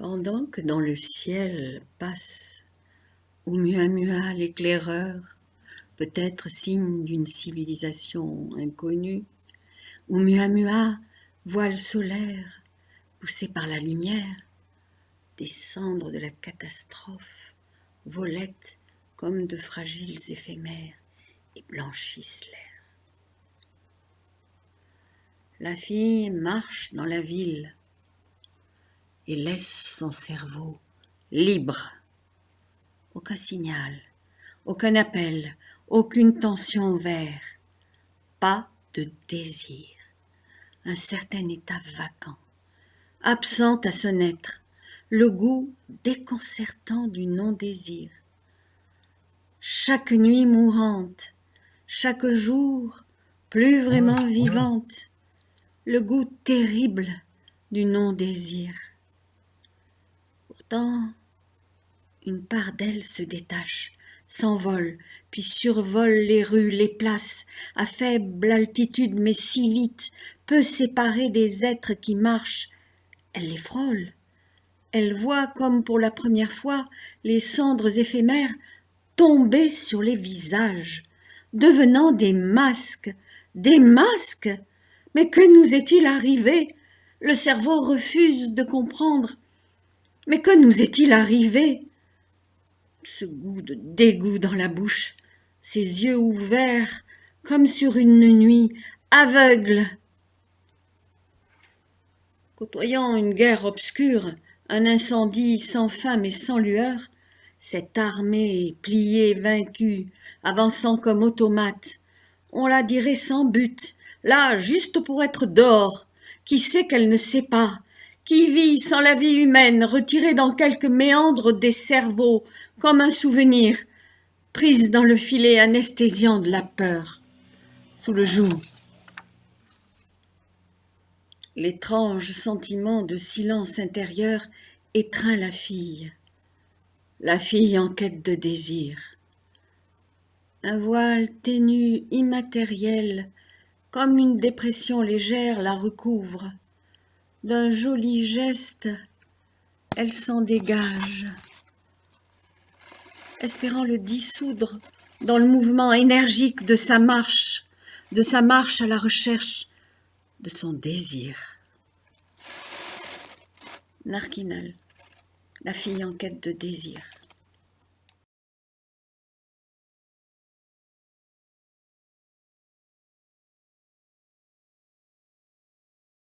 Pendant que dans le ciel passe Oumuamua l'éclaireur, peut-être signe d'une civilisation inconnue, Oumuamua, voile solaire, poussé par la lumière, des cendres de la catastrophe volettent comme de fragiles éphémères et blanchissent l'air. La fille marche dans la ville et laisse son cerveau libre. Aucun signal, aucun appel, aucune tension ouverte, pas de désir, un certain état vacant, absent à son être, le goût déconcertant du non-désir. Chaque nuit mourante, chaque jour plus vraiment vivante, le goût terrible du non-désir. Pourtant, une part d'elle se détache, s'envole, puis survole les rues, les places, à faible altitude mais si vite, peu séparée des êtres qui marchent. Elle les frôle. Elle voit comme pour la première fois les cendres éphémères tomber sur les visages, devenant des masques, des masques. Mais que nous est-il arrivé? Le cerveau refuse de comprendre. Mais que nous est-il arrivé? Ce goût de dégoût dans la bouche, ses yeux ouverts comme sur une nuit aveugle. Côtoyant une guerre obscure, un incendie sans fin mais sans lueur, cette armée pliée, vaincue, avançant comme automate, on la dirait sans but, là juste pour être dehors, qui sait qu'elle ne sait pas, qui vit sans la vie humaine, retirée dans quelques méandres des cerveaux, comme un souvenir, prise dans le filet anesthésiant de la peur, sous le joug. L'étrange sentiment de silence intérieur étreint la fille en quête de désir. Un voile ténu, immatériel, comme une dépression légère la recouvre. D'un joli geste, elle s'en dégage, espérant le dissoudre dans le mouvement énergique de sa marche à la recherche de son désir. Narkinal, la fille en quête de désir.